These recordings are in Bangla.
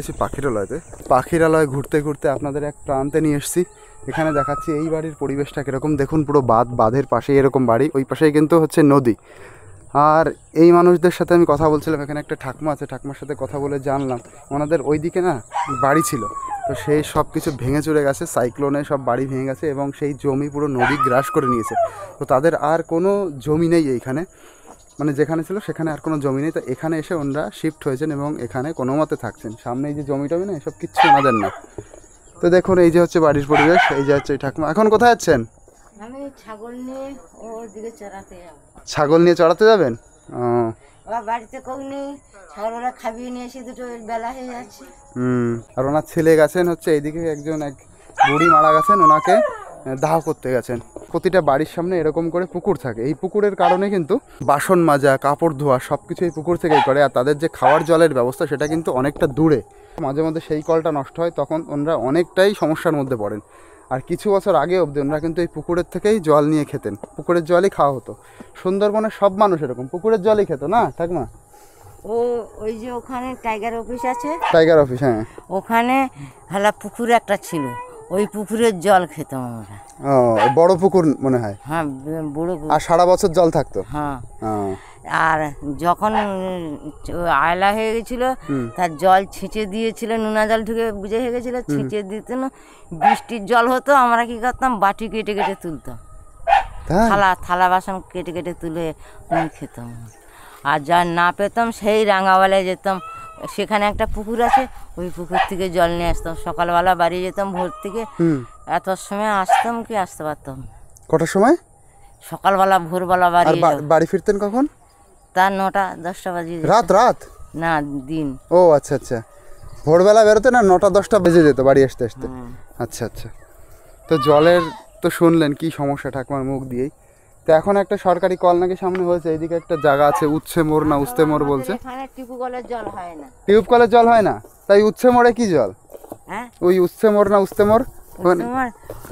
রয়েছি পাখিরালয়তে। পাখিরালয় ঘুরতে ঘুরতে আপনাদের এক প্রান্তে নিয়ে এসেছি। এখানে দেখাচ্ছি এই বাড়ির পরিবেশটা কীরকম। দেখুন পুরো বাঁধের পাশেই এরকম বাড়ি, ওই পাশেই কিন্তু হচ্ছে নদী। আর এই মানুষদের সাথে আমি কথা বলছিলাম, এখানে একটা ঠাকুমা আছে, ঠাকুমার সাথে কথা বলে জানলাম ওনাদের ওইদিকে না বাড়ি ছিল, তো সেই সব কিছু ভেঙে চলে গেছে, সাইক্লোনে সব বাড়ি ভেঙে গেছে এবং সেই জমি পুরো নদী গ্রাস করে নিয়েছে। তো তাদের আর কোনো জমি নেই এইখানে, মানে যেখানে ছিল সেখানে আর কোনো জমি নেই। তো এখানে এসে ওনারা শিফট হয়েছেন এবং এখানে কোনো মতে থাকছেন। সামনে এই যে জমি টমি না, এসব কিচ্ছু ওনাদের না। তো দেখুন এই যে হচ্ছে বাড়ির পরিবেশ, এই যে হচ্ছে ঠাকুমা। এখন কোথায় যাচ্ছেন? আমি ছাগল নিয়ে ওদিকে চড়াতে যাব। ছাগল নিয়ে চড়াতে যাবেন? ও বাড়িতে কেউ নেই, ছাগলরা খাবিয়ে নিয়ে এসে দুটো বেলা হয়ে যাচ্ছে। আর ওনার ছেলে গেছেন হচ্ছে এইদিকে, এক বুড়ি মারা গেছেন, ওনাকে দাহ করতে গেছেন। প্রতিটা বাড়ির সামনে এরকম করে পুকুর থাকে, এই পুকুরের কারণে কিন্তু বাসন মাজা, কাপড় ধোয়া সব কিছু এই পুকুর থেকেই করে। আর তাদের যে খাওয়ার জলের ব্যবস্থা সেটা কিন্তু অনেকটা দূরে, মাঝে মধ্যে সেই কলটা নষ্ট হয়, তখন ওনারা অনেকটাই সমস্যার মধ্যে পড়েন। আর কিছু বছর আগে অবধি ওনারা কিন্তু এই পুকুরের থেকেই জল নিয়ে খেতেন, পুকুরের জলই খাওয়া হতো। সুন্দরবনের সব মানুষ এরকম পুকুরের জলই খেত না ঠাকুমা? ও ওই যে ওখানে টাইগার অফিস আছে, টাইগার অফিস, হ্যাঁ, ওখানে হেলা পুকুর একটা ছিল, ওই পুকুরের জল খেতাম আমরা। ও বড় পুকুর মনে হয়? হ্যাঁ বড়। আর সারা বছর জল থাকতো? হ্যাঁ। আর যখন আয়লা হয়ে গেছিল তার জল ছিঁচে দিয়েছিল, নোনা জল ঢুকে বুঝে হয়ে গেছিল, ছিঁচে দিত না। বৃষ্টির জল হতো, আমরা কি করতাম বাটি কেটে কেটে তুলতাম, থালা বাসন কেটে কেটে তুলে খেতাম। আর যা না পেতাম সেই রাঙাওয়ালায় যেতাম, সেখানে একটা পুকুর আছে, ওই পুকুর থেকে জল নিয়ে আসতাম। সকালবেলা বাড়ি যেতাম ভোর থেকে, এত সময় আসতাম কি আসতে পারতাম। কটার সময়? সকালবেলা ভোরবেলা বাড়ি ফিরতেন কখন? তার 9টা 10টা বাজে। রাত না দিন। ও আচ্ছা আচ্ছা, ভোরবেলা বেরোতে না 9টা 10টা বেজে যেত বাড়ি আসতে আসতে। আচ্ছা আচ্ছা। তো জলের তো শুনলেন কি সমস্যা ঠাকুমার মুখ দিয়েই। তো এখন একটা সরকারি কল নাকি সামনে হয়েছে, এইদিকে একটা জায়গা আছে, উচ্ছে মোড় না উস্তে মোড় বলছে। এখানে টিউবকলের জল হয় না। টিউবকলের জল হয় না? তাই উচ্ছে মোড়ে কি জল? হ্যাঁ ওই উচ্ছে মোড় না উস্তে মোড়,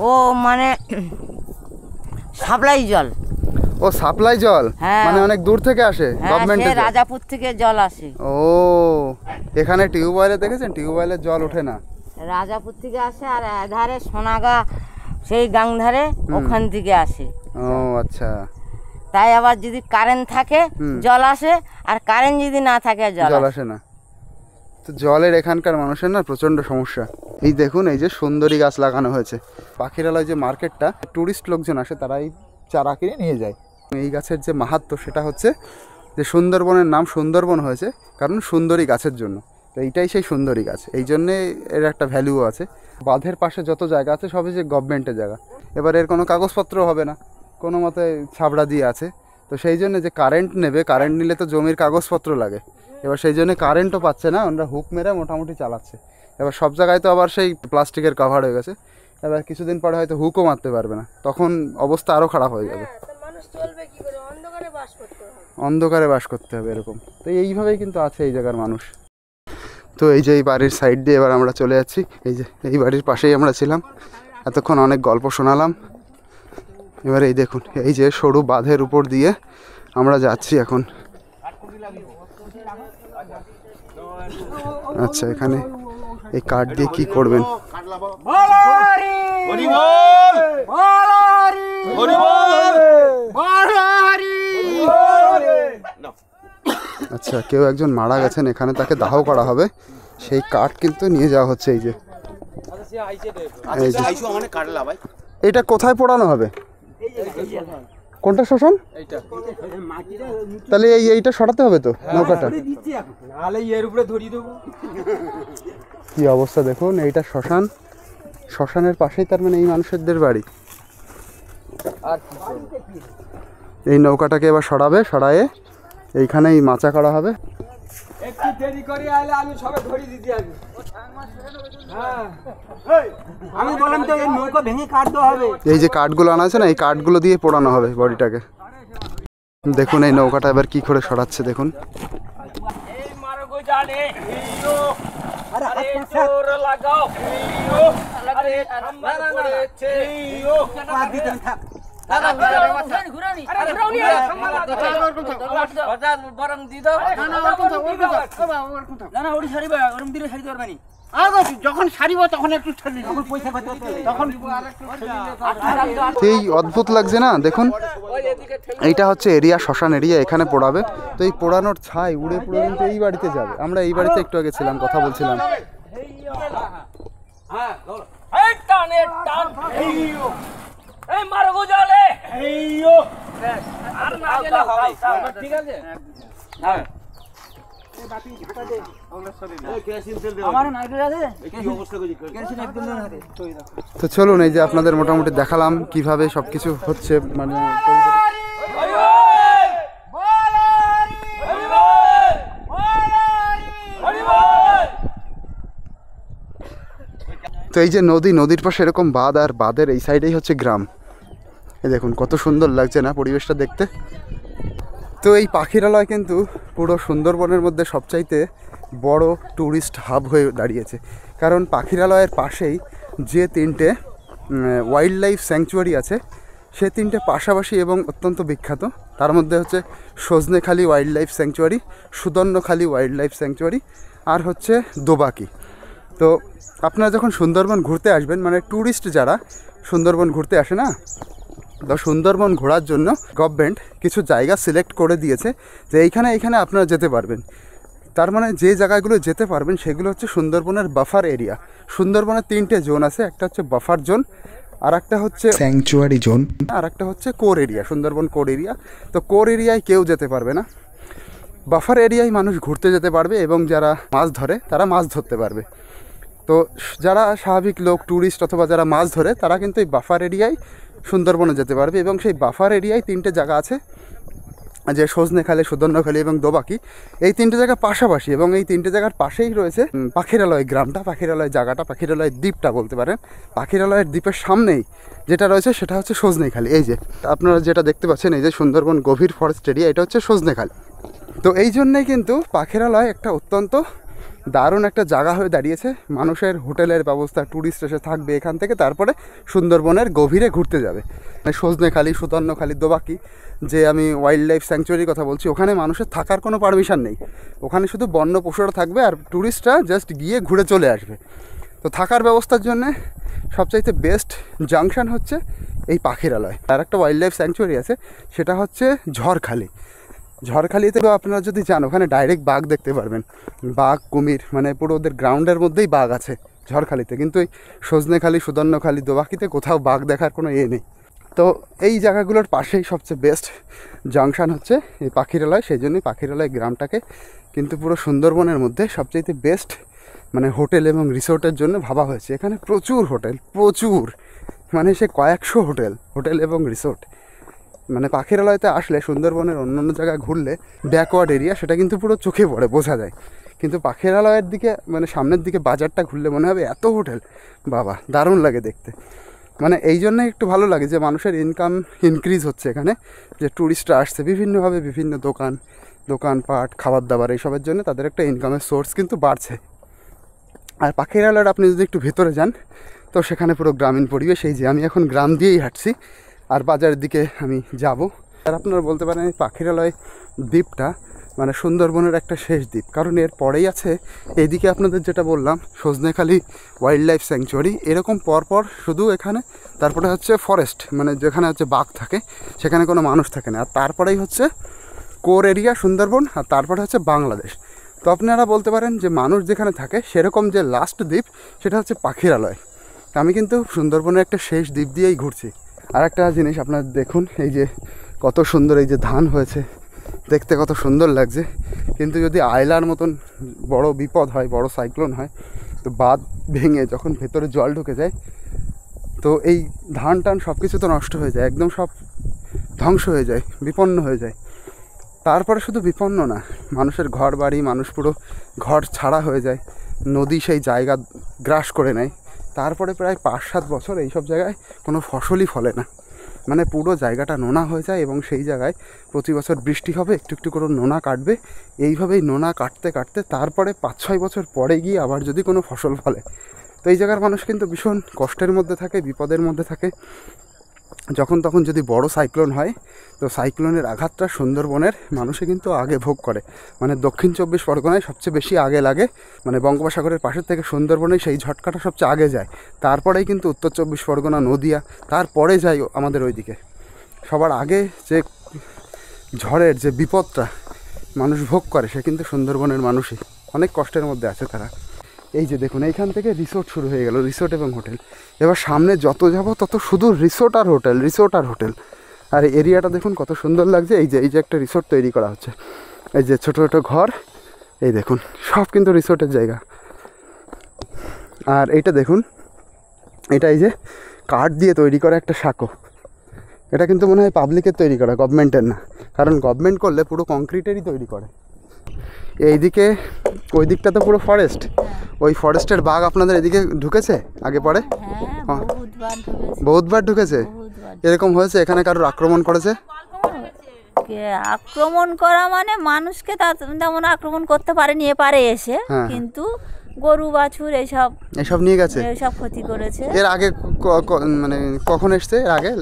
ও মানে সাপ্লাই জল। ও সাপ্লাই জল, মানে অনেক দূর থেকে আসে গভর্নমেন্টের? রাজাপুর থেকে জল আসে। ও এখানে টিউবওয়েলে দেখেছেন, টিউবওয়েলের জল ওঠে না, রাজাপুর থেকে আসে। আর ধারে সোনাগা সেই গাংধারে, ওখান থেকে আসে। ও আচ্ছা। তাই আবার যদি কারেন্ট থাকে জল আসে, আর কারেন্ট যদি না থাকে জল আসে না। তো জলের এখানকার মানুষের না প্রচণ্ড সমস্যা। এই দেখুন এই যে সুন্দরী গাছ লাগানো হয়েছে। পাখিরালয় যে মার্কেটটা, ট্যুরিস্ট লোকজন আসে, তারা এই চারা কিনে নিয়ে যায়। এই গাছের যে মাহাত্ম্য সেটা হচ্ছে যে সুন্দরবনের নাম সুন্দরবন হয়েছে কারণ সুন্দরী গাছের জন্য। তো এইটাই সেই সুন্দরী গাছ, এই জন্যে এর একটা ভ্যালুও আছে। বাঁধের পাশে যত জায়গা আছে সবই যে গভর্নমেন্টের জায়গা, এবার এর কোনো কাগজপত্র হবে না, কোনো মতে ছাবড়া দিয়ে আছে। তো সেই জন্য যে কারেন্ট নেবে, কারেন্ট নিলে তো জমির কাগজপত্র লাগে, এবার সেই জন্য কারেন্টও পাচ্ছে না, ওরা হুক মেরে মোটামুটি চালাচ্ছে। এবার সব জায়গায় তো আবার সেই প্লাস্টিকের কভার হয়ে গেছে, এবার কিছুদিন পরে হয়তো হুকও মারতে পারবে না, তখন অবস্থা আরও খারাপ হয়ে যাবে। অন্ধকারে বাস করতে হবে এরকম। তো এইভাবেই কিন্তু আছে এই জায়গার মানুষ। তো এই যে এই বাড়ির সাইড দিয়ে এবার আমরা চলে যাচ্ছি, এই যে এই বাড়ির পাশেই আমরা ছিলাম, এতক্ষণ অনেক গল্প শোনালাম। এবার এই দেখুন এই যে সরু বাঁধের উপর দিয়ে আমরা যাচ্ছি এখন। আচ্ছা এখানে এই কাঠ দিয়ে কি করবেন? আচ্ছা কেউ একজন মারা গেছেন এখানে, তাকে দাহ করা হবে, সেই কাঠ কিন্তু নিয়ে যাওয়া হচ্ছে। এই যে এইটা কোথায় পোড়ানো হবে? কোনটা শ্মশান? তাহলে এইটা সরাতে হবে তো নৌকাটা। কি অবস্থা দেখুন, এইটা শ্মশান, শ্মশানের পাশেই তার মানে এই মানুষদের বাড়ি। এই নৌকাটাকে এবার সরাবে, সরায়ে এইখানেই মাচা করা হবে। একটু দেরি করে আইলে আমি সবে ধরি দিতে আসবো। আমি বললাম তো এই নৌকা ভেঙে কাঠ দেওয়া হবে। এই যে কাঠগুলো আনা আছে না, এই কাঠগুলো দিয়ে পোড়ানো হবে বডিটাকে। দেখুন এই নৌকাটা এবার কি করে সরাচ্ছে দেখুন। এই মারো গো জানে হিও, আরে জোর লাগাও হিও, আরে ঠান্ডা পড়েছে হিও। যখন সারিব তখন একটু পয়সা তখন এই অদ্ভুত লাগছে না, দেখুন এইটা হচ্ছে এরিয়া, শ্মশান এরিয়া, এখানে পোড়াবে। তো এই পোড়ানোর ছাই উড়ে পুড়ে কিন্তু এই বাড়িতে যাবে। আমরা এই বাড়িতে একটু আগে ছিলাম, কথা বলছিলাম। তো চলুন, এই যে আপনাদের মোটামুটি দেখালাম কিভাবে সবকিছু হচ্ছে, মানে তো এই যে নদীর পাশে এরকম বাঁধ, আর বাঁধের এই সাইডেই হচ্ছে গ্রাম। এই দেখুন কত সুন্দর লাগছে না পরিবেশটা দেখতে। তো এই পাখিরালয় কিন্তু পুরো সুন্দরবনের মধ্যে সবচাইতে বড় ট্যুরিস্ট হাব হয়ে দাঁড়িয়েছে। কারণ পাখিরালয়ের পাশেই যে 3টে ওয়াইল্ড লাইফ স্যাংচুয়ারি আছে, সে 3টে পাশাপাশি এবং অত্যন্ত বিখ্যাত। তার মধ্যে হচ্ছে Sajnekhali wild life sanctuary, Sudhanyakhali wild life sanctuary, আর হচ্ছে দোবাকি। তো আপনারা যখন সুন্দরবন ঘুরতে আসবেন, মানে ট্যুরিস্ট যারা সুন্দরবন ঘুরতে আসে না, তো সুন্দরবন ঘোরার জন্য গভর্নমেন্ট কিছু জায়গা সিলেক্ট করে দিয়েছে যে এইখানে আপনারা যেতে পারবেন। তার মানে যে জায়গাগুলো যেতে পারবেন সেগুলো হচ্ছে সুন্দরবনের বাফার এরিয়া। সুন্দরবনের 3টে জোন আছে, একটা হচ্ছে বাফার জোন, আর একটা হচ্ছে স্যাংচুয়ারি জোন, আর একটা হচ্ছে core area, Sundarban core area. তো কোর এরিয়ায় কেউ যেতে পারবে না, বাফার এরিয়ায় মানুষ ঘুরতে যেতে পারবে, এবং যারা মাছ ধরে তারা মাছ ধরতে পারবে। তো যারা স্বাভাবিক লোক, ট্যুরিস্ট অথবা যারা মাছ ধরে, তারা কিন্তু এই বাফার এরিয়ায় সুন্দরবনে যেতে পারবে। এবং সেই বাফার এরিয়ায় 3টে জায়গা আছে, যে সজনেখালি, সুদর্ণখালি এবং দোবাকি। এই 3টে জায়গা পাশাপাশি, এবং এই 3টে জায়গার পাশেই রয়েছে পাখিরালয় গ্রামটা, পাখিরালয় জায়গাটা, পাখিরালয় দ্বীপটা বলতে পারেন। পাখিরালয়ের দ্বীপের সামনেই যেটা রয়েছে সেটা হচ্ছে সজনেখালি। এই যে আপনারা যেটা দেখতে পাচ্ছেন, এই যে সুন্দরবন গভীর ফরেস্ট এরিয়া, এটা হচ্ছে সজনেখালি। তো এই জন্যেই কিন্তু পাখিরালয় একটা অত্যন্ত দারুণ একটা জায়গা হয়ে দাঁড়িয়েছে। মানুষের হোটেলের ব্যবস্থা, ট্যুরিস্ট এসে থাকবে এখান থেকে, তারপরে সুন্দরবনের গভীরে ঘুরতে যাবে। সজনেখালি, সুদর্ণখালি, দোবাকি, যে আমি ওয়াইল্ড লাইফ স্যাংচুয়ারির কথা বলছি, ওখানে মানুষের থাকার কোনো পারমিশন নেই। ওখানে শুধু বন্য পশুরা থাকবে, আর ট্যুরিস্টরা জাস্ট গিয়ে ঘুরে চলে আসবে। তো থাকার ব্যবস্থার জন্যে সবচাইতে বেস্ট জাংশন হচ্ছে এই পাখিরালয়। আর একটা ওয়াইল্ড লাইফ স্যাংচুয়ারি আছে, সেটা হচ্ছে ঝড়খালি। ঝড়খালিতে আপনারা যদি যান, ওখানে ডাইরেক্ট বাঘ দেখতে পারবেন, বাঘ, কুমির, মানে পুরো ওদের গ্রাউন্ডের মধ্যেই বাঘ আছে ঝড়খালিতে। কিন্তু এই সজনেখালি, সুদর্ণখালি, দোবাকিতে কোথাও বাঘ দেখার কোনো নেই। তো এই জায়গাগুলোর পাশেই সবচেয়ে বেস্ট জাংশন হচ্ছে এই পাখিরালয়। সেই জন্যই পাখিরালয় গ্রামটাকে কিন্তু পুরো সুন্দরবনের মধ্যে সবচেয়ে বেস্ট মানে হোটেল এবং রিসোর্টের জন্য ভাবা হয়েছে। এখানে প্রচুর হোটেল, প্রচুর, মানে সে কয়েকশো হোটেল এবং রিসোর্ট। মানে পাখিরালয়তে আসলে, সুন্দরবনের অন্যান্য জায়গায় ঘুরলে ব্যাকওয়ার্ড এরিয়া, সেটা কিন্তু পুরো চোখে পড়ে, বোঝা যায়। কিন্তু পাখিরালয়ের দিকে, মানে সামনের দিকে বাজারটা ঘুরলে মনে হবে এত হোটেল, বাবা দারুণ লাগে দেখতে। মানে এই জন্যই একটু ভালো লাগে যে মানুষের ইনকাম ইনক্রিজ হচ্ছে এখানে, যে ট্যুরিস্টরা আসছে বিভিন্নভাবে, বিভিন্ন দোকানপাট, খাবার দাবার, এইসবের জন্য তাদের একটা ইনকামের সোর্স কিন্তু বাড়ছে। আর পাখিরালয়ের আপনি যদি একটু ভেতরে যান, তো সেখানে পুরো গ্রামীণ পরিবেশ। এই যে আমি এখন গ্রাম দিয়েই হাঁটছি, আর বাজারের দিকে আমি যাব। আর আপনারা বলতে পারেন এই পাখিরালয় দ্বীপটা মানে সুন্দরবনের একটা শেষ দ্বীপ, কারণ এর পরেই আছে এইদিকে আপনাদের যেটা বললাম সজনেখালি ওয়াইল্ড লাইফ স্যাংচুয়ারি, এরকম পরপর শুধু এখানে। তারপরে হচ্ছে ফরেস্ট, মানে যেখানে হচ্ছে বাঘ থাকে, সেখানে কোনো মানুষ থাকে না। আর তারপরেই হচ্ছে কোর এরিয়া সুন্দরবন, আর তারপরে হচ্ছে বাংলাদেশ। তো আপনারা বলতে পারেন যে মানুষ যেখানে থাকে সেরকম যে লাস্ট দ্বীপ সেটা হচ্ছে পাখিরালয়। আমি কিন্তু সুন্দরবনের একটা শেষ দ্বীপ দিয়েই ঘুরছি। আর একটা জিনিস আপনারা দেখুন, এই যে কত সুন্দর এই যে ধান হয়েছে, দেখতে কত সুন্দর লাগছে। কিন্তু যদি আয়লার মতন বড় বিপদ হয়, বড় সাইক্লোন হয়, তো বাঁধ ভেঙে যখন ভেতরে জল ঢুকে যায়, তো এই ধান টান সব কিছু তো নষ্ট হয়ে যায়, একদম সব ধ্বংস হয়ে যায়, বিপন্ন হয়ে যায়। তারপরে শুধু বিপন্ন না, মানুষের ঘর বাড়ি, মানুষ পুরো ঘর ছাড়া হয়ে যায়, নদী সেই জায়গা গ্রাস করে নেয়। তারপরে প্রায় 5-7 বছর এইসব জায়গায় কোনো ফসলই ফলে না, মানে পুরো জায়গাটা নোনা হয়ে যায়। এবং সেই জায়গায় প্রতি বছর বৃষ্টি হবে, একটু একটু করে নোনা কাটবে, এইভাবেই নোনা কাটতে কাটতে তারপরে 5-6 বছর পরে গিয়ে আবার যদি কোনো ফসল ফলে। তো এই জায়গার মানুষ কিন্তু ভীষণ কষ্টের মধ্যে থাকে, বিপদের মধ্যে থাকে। যখন তখন যদি বড় সাইক্লোন হয়, তো সাইক্লোনের আঘাতটা সুন্দরবনের মানুষে কিন্তু আগে ভোগ করে। মানে দক্ষিণ 24 পরগনায় সবচেয়ে বেশি আগে লাগে, মানে বঙ্গোপসাগরের পাশের থেকে সুন্দরবনে সেই ঝটকাটা সবচেয়ে আগে যায়। তারপরেই কিন্তু উত্তর 24 পরগনা, নদিয়া, তারপরে যায় আমাদের ওইদিকে। সবার আগে যে ঝড়ের যে বিপদটা মানুষ ভোগ করে সে কিন্তু সুন্দরবনের মানুষই। অনেক কষ্টের মধ্যে আছে তারা। এই যে দেখুন, এইখান থেকে রিসোর্ট শুরু হয়ে গেল, রিসোর্ট এবং হোটেল। এবার সামনে যত যাব তত শুধু রিসোর্ট আর হোটেল, রিসোর্ট আর হোটেল। আর এরিয়াটা দেখুন কত সুন্দর লাগছে। এই যে একটা রিসোর্ট তৈরি করা হচ্ছে, এই যে ছোটো ছোটো ঘর, এই দেখুন সব কিন্তু রিসোর্টের জায়গা। আর এইটা দেখুন, এটা এই যে কাঠ দিয়ে তৈরি করা একটা সাঁকো, এটা কিন্তু মনে হয় পাবলিকের তৈরি করা, গভর্নমেন্টের না। কারণ গভর্নমেন্ট করলে পুরো কংক্রিটেরই তৈরি করে। এইদিকে ওই দিকটা তো পুরো ফরেস্ট, ওই ফরেস্টের বাঘ আপনাদের এদিকে ঢুকেছে আগে পরে? হ্যাঁ, বহুতবার ঢুকেছে। এরকম হয়েছে এখানে কারোর আক্রমণ করেছে? আক্রমণ করা মানে মানুষকে তেমন আক্রমণ করতে পারেনি এপারে এসে, কিন্তু গরু বাছুর এইসব নিয়ে গেছে, এইসব ক্ষতি করেছে। এর আগে মানে কখন এসছে? এর আগে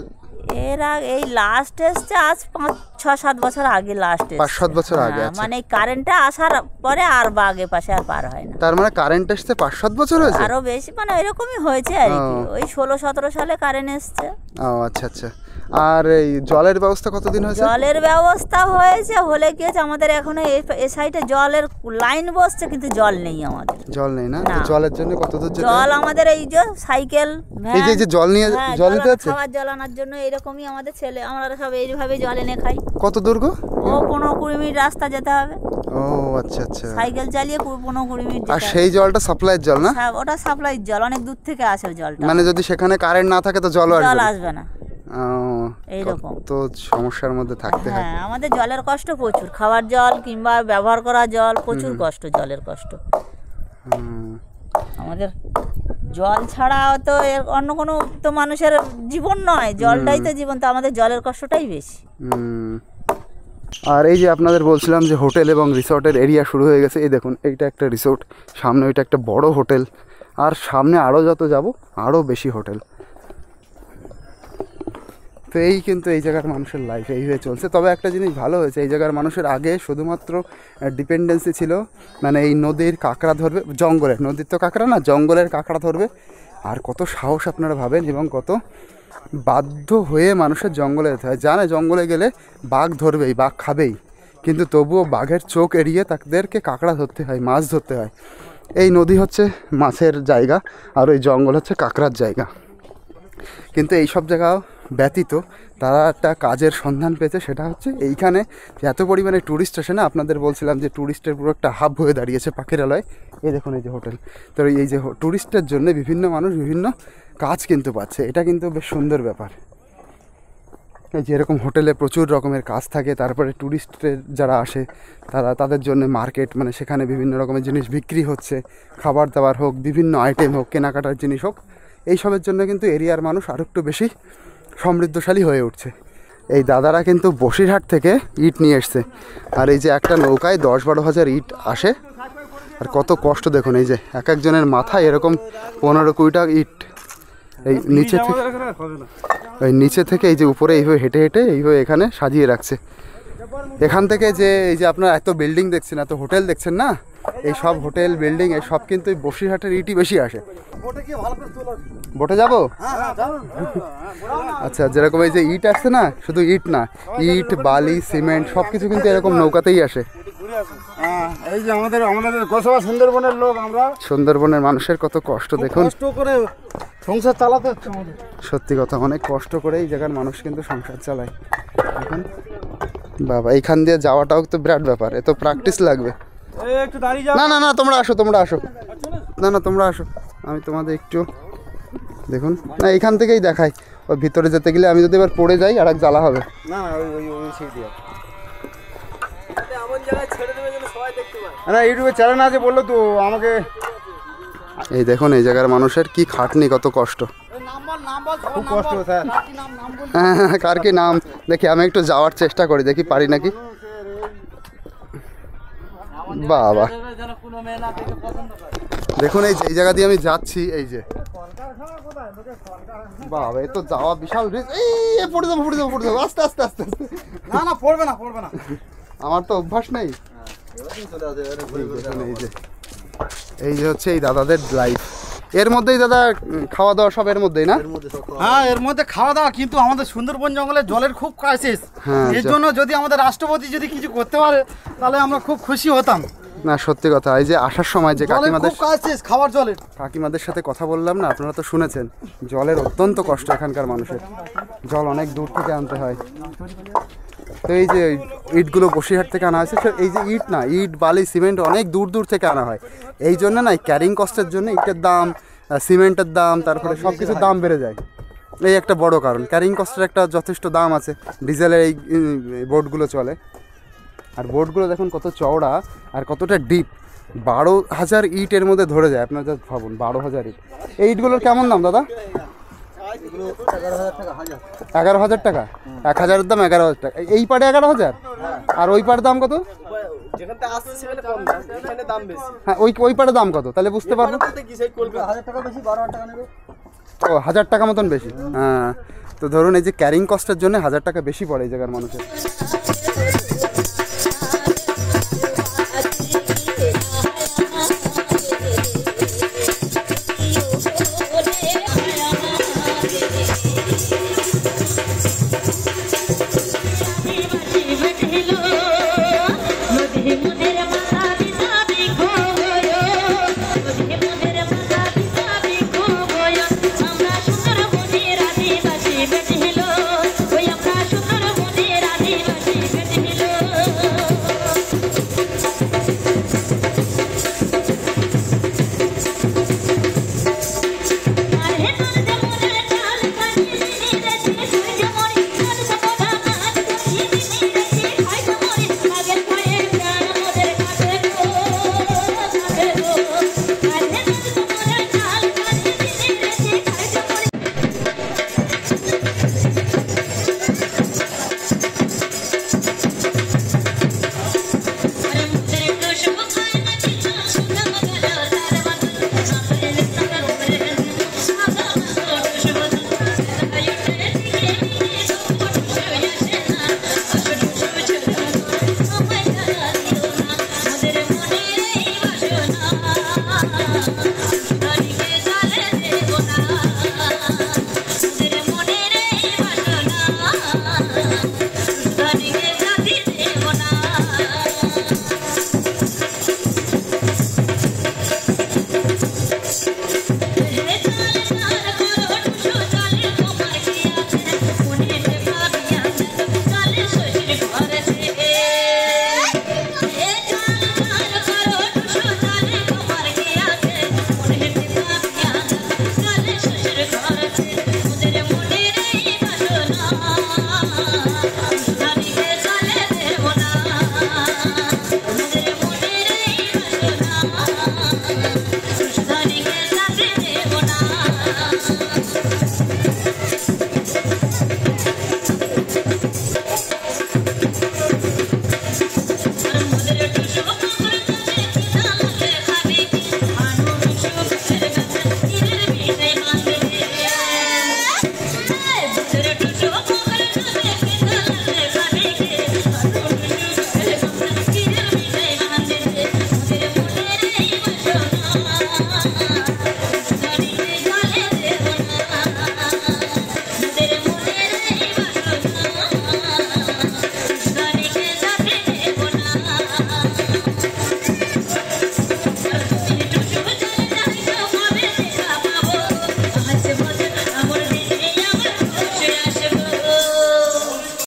এই লাস্ট এসছে আজ 5-6-7 বছর আগে, লাস্ট 5-7 বছর আগে। মানে কারেন্টটা আসার পরে আর বাগে পাশে আর পার হয় না। তার মানে কারেন্ট এসছে 5-7 বছর হয়েছে? আরো বেশি, মানে এরকমই হয়েছে আর কি। ওই 16-17 সালে কারেন্ট এসছে। ও আচ্ছা আচ্ছা। আর এই জলের ব্যবস্থা কতদিন হয়েছে? জলের ব্যবস্থা হলে কি হচ্ছে, আমাদের এখনো এই সাইডে জলের লাইন বসছে, কিন্তু জল নেই আমাদের। জল নেই না? তো জলের জন্য কত দূর যেতে? জল আমাদের এই যে সাইকেল, এই যে জল নিয়ে জল নিতে যাচ্ছে, খাবার জল আনার জন্য এরকমই আমাদের ছেলে, আমরা সব এইভাবে জল এনে খাই। কত দূর গো? ও 15-20 মিনিট রাস্তা যেতে হবে। ও আচ্ছা আচ্ছা। সাইকেল চালিয়ে 15-20 মিনিট যেতে আর হবে। সেই জলটা সাপ্লাইয়ের জল না? হ্যাঁ, ওটা সাপ্লাইয়ের জল, অনেক দূর থেকে আসে জলটা। মানে যদি সেখানে কারেন্ট না থাকে তো জল আসবে না, এইরকম তো সমস্যার মধ্যে থাকতে হয়। হ্যাঁ, আমাদের জলের কষ্ট প্রচুর, খাবার জল কিংবা ব্যবহার করা জল, প্রচুর কষ্ট, জলের কষ্ট আমাদের। জল ছাড়া তো অন্য কোনো তো মানুষের জীবন নয়, জলটাই তো জীবন, তো আমাদের জলের কষ্টটাই বেশি। আর এই যে আপনাদের বলছিলাম যে হোটেল এবং রিসর্টের এরিয়া শুরু হয়ে গেছে। এই দেখুন, এইটা একটা রিসর্ট, সামনে ওইটা একটা বড় হোটেল, আর সামনে আরও যত যাব আরও বেশি হোটেল। তো এই কিন্তু এই জায়গার মানুষের লাইফ এইভাবে চলছে। তবে একটা জিনিস ভালো হয়েছে, এই জায়গার মানুষের আগে শুধুমাত্র ডিপেন্ডেন্সি ছিল, মানে এই নদীর কাঁকড়া ধরবে, জঙ্গলের, নদীর তো কাঁকড়া না, জঙ্গলের কাঁকড়া ধরবে। আর কত সাহস আপনারা ভাবেন, এবং কত বাধ্য হয়ে মানুষের জঙ্গলে যেতে হয়। জানে জঙ্গলে গেলে বাঘ ধরবেই, বাঘ খাবেই, কিন্তু তবুও বাঘের চোখ এড়িয়ে তাদেরকে কাঁকড়া ধরতে হয়, মাছ ধরতে হয়। এই নদী হচ্ছে মাছের জায়গা, আর ওই জঙ্গল হচ্ছে কাঁকড়ার জায়গা। কিন্তু এই সব জায়গাও ব্যতীত তারা একটা কাজের সন্ধান পেয়েছে, সেটা হচ্ছে এইখানে এত পরিমাণে ট্যুরিস্ট আসে না, আপনাদের বলছিলাম যে ট্যুরিস্টের পুরো একটা হাব হয়ে দাঁড়িয়েছে পাখিরালয়। এই দেখুন এই যে হোটেল, তো এই যে ট্যুরিস্টের জন্য বিভিন্ন মানুষ বিভিন্ন কাজ কিন্তু পাচ্ছে, এটা কিন্তু বেশ সুন্দর ব্যাপার। যেরকম হোটেলে প্রচুর রকমের কাজ থাকে, তারপরে ট্যুরিস্টের যারা আসে তাদের জন্য মার্কেট, মানে সেখানে বিভিন্ন রকমের জিনিস বিক্রি হচ্ছে, খাবার দাবার হোক, বিভিন্ন আইটেম হোক, কেনাকাটার জিনিস হোক, এইসবের জন্য কিন্তু এরিয়ার মানুষ আরও একটু বেশি সমৃদ্ধশালী হয়ে উঠছে। এই দাদারা কিন্তু বসিরহাট থেকে ইট নিয়ে এসছে, আর এই যে একটা নৌকায় 10-12 হাজার ইট আসে। আর কত কষ্ট দেখুন, এই যে এক একজনের মাথায় এরকম 15-20টা ইট, এই নিচে থেকে এই যে উপরে এইভাবে হেঁটে হেঁটে এইভাবে এখানে সাজিয়ে রাখছে। এখান থেকে যে এই যে আপনার এত বিল্ডিং দেখছেন, এত হোটেল দেখছেন না, এই সব হোটেল বিল্ডিং এই সব কিন্তু এই বসিরহাটের ইটই বেশি আসে। বোটে যাবো? আচ্ছা, যেরকম এই যে ইট আসছে না, শুধু ইট না, ইট, বালি, সিমেন্ট সব কিছু কিন্তু এরকম নৌকাতেই আসে। এই যে আমাদের গোসাবা সুন্দরবনের লোক, আমরা সুন্দরবনের মানুষের কত কষ্ট দেখুন, কষ্ট করে সংসার চালাতে হচ্ছে আমাদের। সত্যি কথা, অনেক কষ্ট করে এই জায়গার মানুষ কিন্তু সংসার চালায়। এখন বাবা এইখান দিয়ে যাওয়াটাও তো বিরাট ব্যাপার, এত প্র্যাকটিস লাগবে। একটু দাঁড়িয়ে যাও। না না না, তোমরা আসো, না না তোমরা আসো, আমি তোমাদের একটু দেখুন না, এইখান থেকেই দেখাই। ওই ভিতরে যেতে গেলে আমি যদি এবার পড়ে যাই আর এক জ্বালা হবে। না না, ওই সেই দিয়ে এমন জায়গায় ছেড়ে দেবে যেন সবাই দেখতে পায়। না, ইউটিউবে চ্যানেল আছে বললো তো আমাকে। এই দেখুন এই জায়গার মানুষের কি খাটনি, কত কষ্ট। খুব কষ্ট স্যার। হ্যাঁ, কার কি নাম দেখি, আমি একটু যাওয়ার চেষ্টা করি, দেখি পারি নাকি। বাবা দেখুন এই যে এই জায়গা দিয়ে আমি যাচ্ছি, এই যে বাবা এ তো যাওয়া বিশাল রিস্ক। এই পড়ে যাবো পড়ে যাবো পড়ে যাবো, আস্তে আস্তে আস্তে আস্তে। না না পড়বে না পড়বে না, আমার তো অভ্যাস নেই। এই যে হচ্ছে এই দাদাদের লাইফ। এর মধ্যেই দাদা খাওয়া দাওয়া সব এর মধ্যেই না? হ্যাঁ এর মধ্যে খাওয়া দাওয়া, কিন্তু আমাদের সুন্দরবন জঙ্গলে জলের খুব ক্রাইসিস। হ্যাঁ, এর জন্য যদি আমাদের রাষ্ট্রপতি যদি কিছু করতে পারে তাহলে আমরা খুব খুশি হতাম। না সত্যি কথা, এই যে আসার সময় যে জলের কাকিমাদের খুব ক্রাইসিস, খাবার জলের। কাকিমাদের সাথে কথা বললাম না, আপনারা তো শুনেছেন জলের অত্যন্ত কষ্ট এখানকার মানুষের। জল অনেক দূর থেকে আনতে হয়। তো এই যে ইটগুলো বসিরহাট থেকে আনা হয়েছে, এই যে ইট না, ইট বালি সিমেন্ট অনেক দূর দূর থেকে আনা হয়। এই জন্য না ক্যারিং কস্টের জন্য ইটের দাম, সিমেন্টের দাম, তারপরে সব কিছুর দাম বেড়ে যায়। এই একটা বড় কারণ, ক্যারিং কস্টের একটা যথেষ্ট দাম আছে। ডিজেলের এই বোটগুলো চলে, আর বোটগুলো দেখুন কত চওড়া আর কতটা ডিপ। 12,000 ইট এর মধ্যে ধরে যায়, আপনারা জাস্ট ভাবুন 12,000 ইট। এই ইটগুলোর কেমন দাম দাদা? 11,000 টাকা। 1,000-এর দাম 11,000 টাকা। এই পাড়ে 11,000, আর ওই পাড়ের দাম কত? হ্যাঁ ওই পাড়ে দাম কত তাহলে বুঝতে পারবো। ও 1,000 টাকা মতন বেশি। হ্যাঁ তো ধরুন এই যে ক্যারিং কস্টের জন্য 1,000 টাকা বেশি পড়ে এই জায়গার মানুষের।